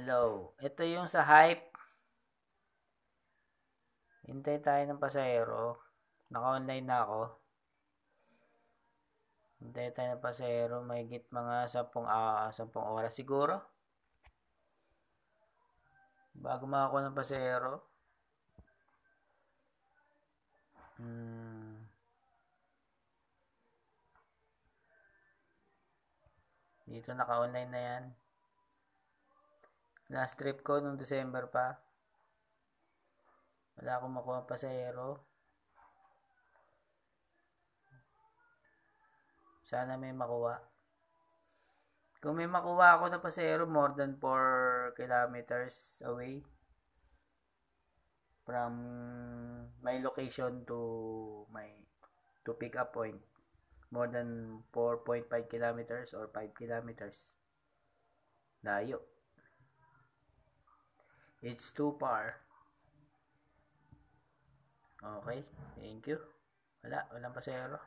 Hello. Ito yung sa Hype. Hintay tayo ng pasahero. Naka-online na ako. Hintay tayo ng pasahero. Mahigit mga 10 oras siguro. Bago makakuha ng pasahero. Dito naka-online na yan. Last trip ko nung December pa. Wala akong makuha ng pasahero. Sana may makuha. Kung may makuha ako na pasahero more than 4 kilometers away from my location to pick up point, more than 4.5 kilometers or 5 kilometers, layo, it's too far. Okay, thank you. Walang pasahero.